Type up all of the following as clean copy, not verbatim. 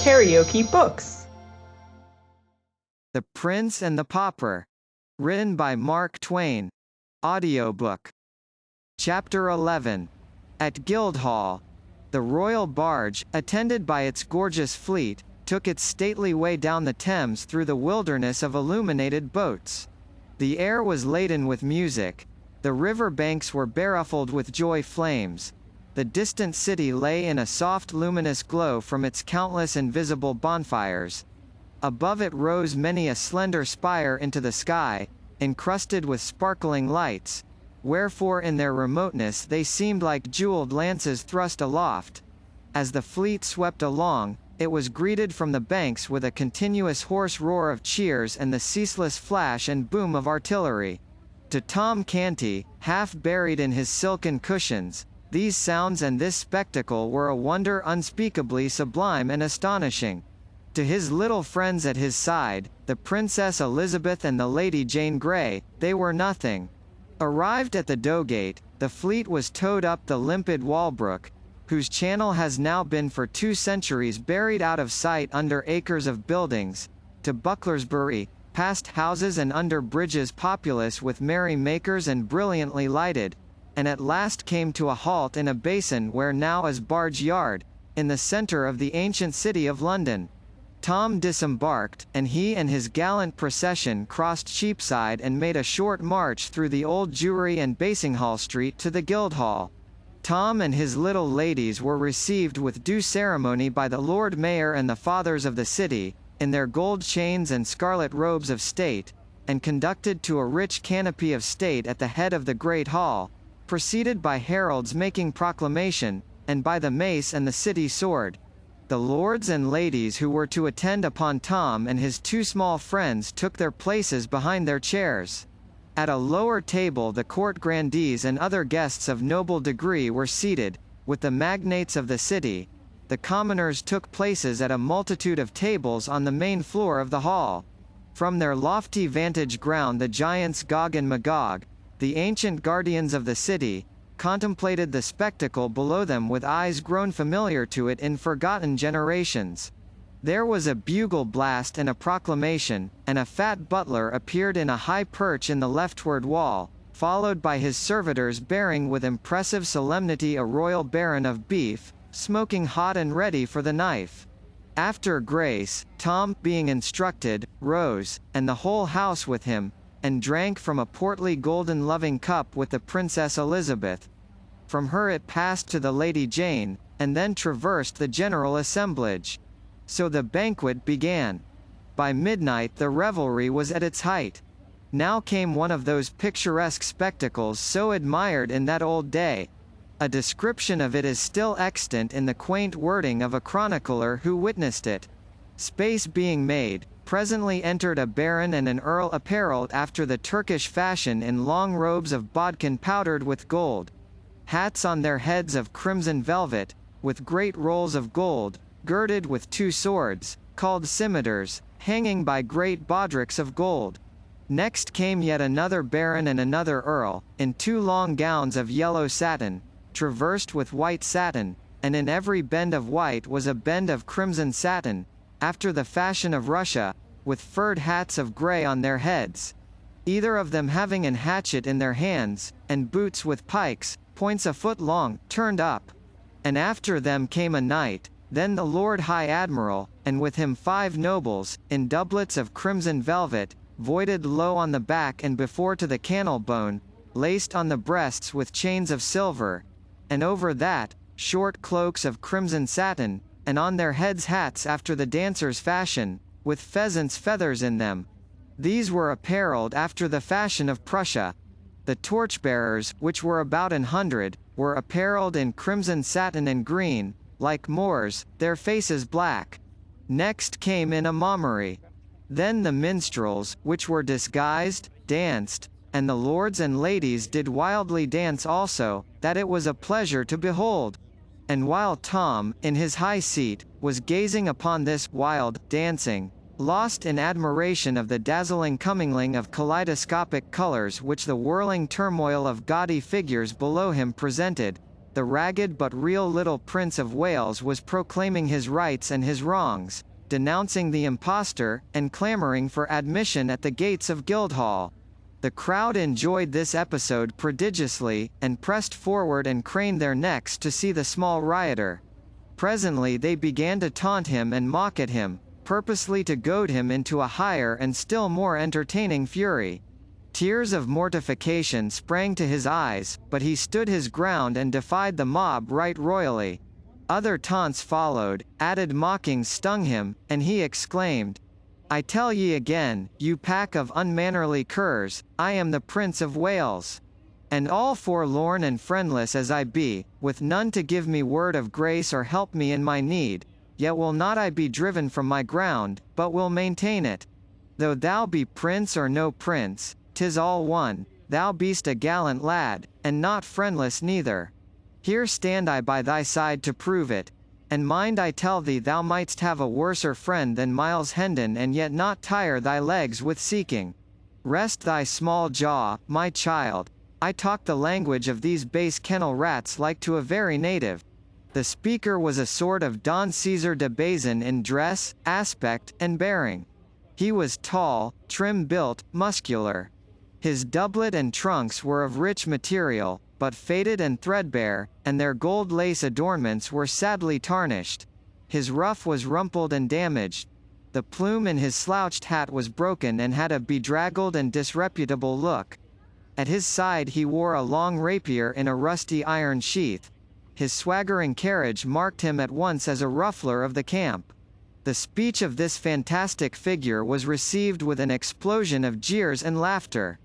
KaraokeBooks. The Prince and the Pauper. Written by Mark Twain. Audiobook. Chapter 11. At Guildhall. The royal barge, attended by its gorgeous fleet, took its stately way down the Thames through the wilderness of illuminated boats. The air was laden with music. The river banks were beruffled with joy flames. The distant city lay in a soft luminous glow from its countless invisible bonfires. Above it rose many a slender spire into the sky, encrusted with sparkling lights, wherefore in their remoteness they seemed like jeweled lances thrust aloft. As the fleet swept along, it was greeted from the banks with a continuous hoarse roar of cheers and the ceaseless flash and boom of artillery. To Tom Canty, half buried in his silken cushions, these sounds and this spectacle were a wonder unspeakably sublime and astonishing. To his little friends at his side, the Princess Elizabeth and the Lady Jane Grey, they were nothing. Arrived at the Dowgate, the fleet was towed up the limpid Walbrook, whose channel has now been for 2 centuries buried out of sight under acres of buildings, to Bucklersbury, past houses and under bridges populous with merry makers and brilliantly lighted, and at last came to a halt in a basin where now is Barge Yard, in the centre of the ancient city of London. Tom disembarked, and he and his gallant procession crossed Cheapside and made a short march through the Old Jewry and Basinghall Street to the Guildhall. Tom and his little ladies were received with due ceremony by the Lord Mayor and the fathers of the city, in their gold chains and scarlet robes of state, and conducted to a rich canopy of state at the head of the great hall, preceded by heralds making proclamation, and by the mace and the city sword. The lords and ladies who were to attend upon Tom and his 2 small friends took their places behind their chairs. At a lower table the court grandees and other guests of noble degree were seated, with the magnates of the city. The commoners took places at a multitude of tables on the main floor of the hall. From their lofty vantage ground the giants Gog and Magog, the ancient guardians of the city, contemplated the spectacle below them with eyes grown familiar to it in forgotten generations. There was a bugle blast and a proclamation, and a fat butler appeared in a high perch in the leftward wall, followed by his servitors bearing with impressive solemnity a royal baron of beef, smoking hot and ready for the knife. After grace, Tom, being instructed, rose, and the whole house with him, and drank from a portly golden loving cup with the Princess Elizabeth. From her it passed to the Lady Jane, and then traversed the general assemblage. So the banquet began. By midnight the revelry was at its height. Now came one of those picturesque spectacles so admired in that old day. A description of it is still extant in the quaint wording of a chronicler who witnessed it. Space being made, presently entered a baron and an earl apparelled after the Turkish fashion in long robes of bodkin powdered with gold. Hats on their heads of crimson velvet, with great rolls of gold, girded with 2 swords, called scimitars, hanging by great bawdricks of gold. Next came yet another baron and another earl, in 2 long gowns of yellow satin, traversed with white satin, and in every bend of white was a bend of crimson satin, after the fashion of Russia, with furred hats of grey on their heads, either of them having an hatchet in their hands, and boots with pikes, points a foot long, turned up. And after them came a knight, then the Lord High Admiral, and with him 5 nobles, in doublets of crimson velvet, voided low on the back and before to the cannel bone, laced on the breasts with chains of silver, and over that, short cloaks of crimson satin, and on their heads hats after the dancers' fashion, with pheasants' feathers in them. These were apparelled after the fashion of Prussia. The torchbearers, which were about 100, were apparelled in crimson satin and green, like Moors, their faces black. Next came in a mummery. Then the minstrels, which were disguised, danced, and the lords and ladies did wildly dance also, that it was a pleasure to behold. And while Tom, in his high seat, was gazing upon this wild dancing, lost in admiration of the dazzling commingling of kaleidoscopic colors which the whirling turmoil of gaudy figures below him presented, the ragged but real little Prince of Wales was proclaiming his rights and his wrongs, denouncing the impostor, and clamoring for admission at the gates of Guildhall. The crowd enjoyed this episode prodigiously, and pressed forward and craned their necks to see the small rioter. Presently they began to taunt him and mock at him, purposely to goad him into a higher and still more entertaining fury. Tears of mortification sprang to his eyes, but he stood his ground and defied the mob right royally. Other taunts followed, added mockings stung him, and he exclaimed, "I tell ye again, you pack of unmannerly curs, I am the Prince of Wales. And all forlorn and friendless as I be, with none to give me word of grace or help me in my need, yet will not I be driven from my ground, but will maintain it. Though thou be prince or no prince, 'tis all one, thou be'st a gallant lad, and not friendless neither. Here stand I by thy side to prove it. And mind I tell thee thou mightst have a worser friend than Miles Hendon and yet not tire thy legs with seeking. Rest thy small jaw, my child. I talk the language of these base kennel rats like to a very native." The speaker was a sort of Don Caesar de Bazin in dress, aspect, and bearing. He was tall, trim-built, muscular. His doublet and trunks were of rich material, but faded and threadbare, and their gold lace adornments were sadly tarnished. His ruff was rumpled and damaged. The plume in his slouched hat was broken and had a bedraggled and disreputable look. At his side he wore a long rapier in a rusty iron sheath. His swaggering carriage marked him at once as a ruffler of the camp. The speech of this fantastic figure was received with an explosion of jeers and laughter.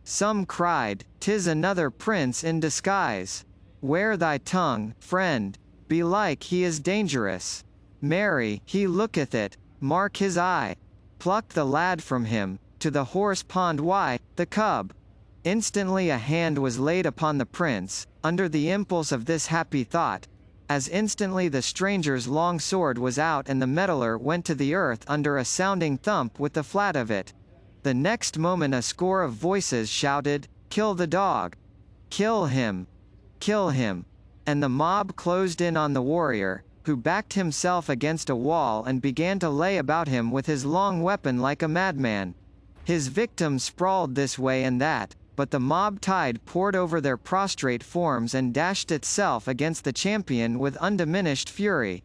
Some cried, "'Tis another prince in disguise. Wear thy tongue, friend. Belike he is dangerous. Marry, he looketh it. Mark his eye. Pluck the lad from him, to the horse pond why, the cub." Instantly a hand was laid upon the prince, under the impulse of this happy thought. As instantly the stranger's long sword was out and the meddler went to the earth under a sounding thump with the flat of it. The next moment a score of voices shouted, "Kill the dog! Kill him! Kill him!" And the mob closed in on the warrior, who backed himself against a wall and began to lay about him with his long weapon like a madman. His victim sprawled this way and that, but the mob tide poured over their prostrate forms and dashed itself against the champion with undiminished fury.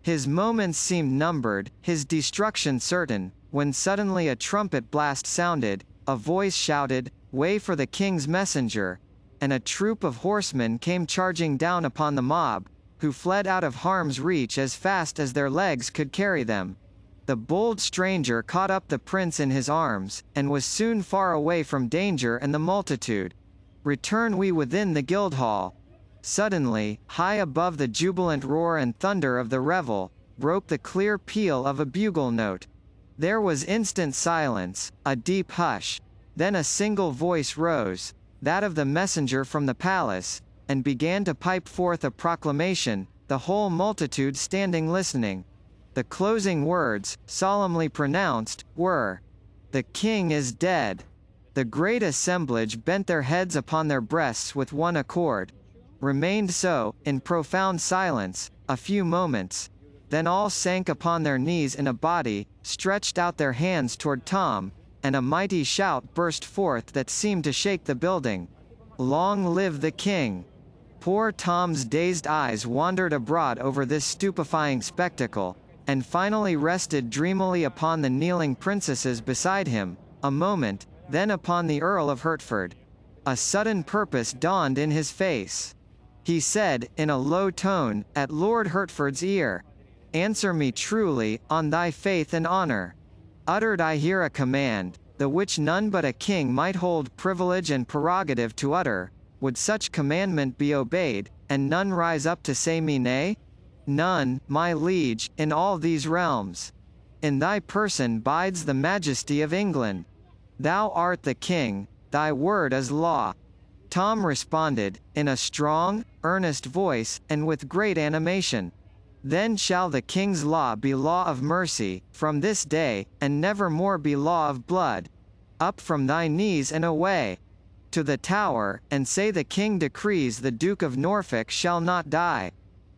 His moments seemed numbered, his destruction certain, when suddenly a trumpet blast sounded, a voice shouted, "Way for the king's messenger," and a troop of horsemen came charging down upon the mob, who fled out of harm's reach as fast as their legs could carry them. The bold stranger caught up the prince in his arms, and was soon far away from danger and the multitude. Return we within the Guildhall. Suddenly, high above the jubilant roar and thunder of the revel, broke the clear peal of a bugle note. There was instant silence, a deep hush. Then a single voice rose, that of the messenger from the palace, and began to pipe forth a proclamation, the whole multitude standing listening. The closing words, solemnly pronounced, were, "The king is dead." The great assemblage bent their heads upon their breasts with one accord. Remained so, in profound silence, a few moments. Then all sank upon their knees in a body, stretched out their hands toward Tom, and a mighty shout burst forth that seemed to shake the building. "Long live the king!" Poor Tom's dazed eyes wandered abroad over this stupefying spectacle, and finally rested dreamily upon the kneeling princesses beside him, a moment, then upon the Earl of Hertford. A sudden purpose dawned in his face. He said, in a low tone, at Lord Hertford's ear, "Answer me truly, on thy faith and honour. Uttered I here a command, the which none but a king might hold privilege and prerogative to utter, would such commandment be obeyed, and none rise up to say me nay? None, my liege, in all these realms. In thy person bides the majesty of England. Thou art the king, thy word is law." Tom responded, in a strong, earnest voice, and with great animation, "Then shall the king's law be law of mercy, from this day, and never more be law of blood. Up from thy knees and away." to the Tower, and say the King decrees the Duke of Norfolk shall not die."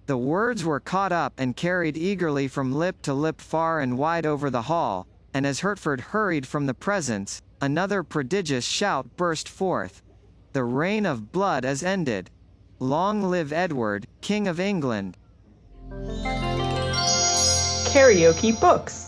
The words were caught up and carried eagerly from lip to lip far and wide over the hall, and as Hertford hurried from the presence, another prodigious shout burst forth. "The reign of blood is ended. Long live Edward, King of England." KaraokeBooks.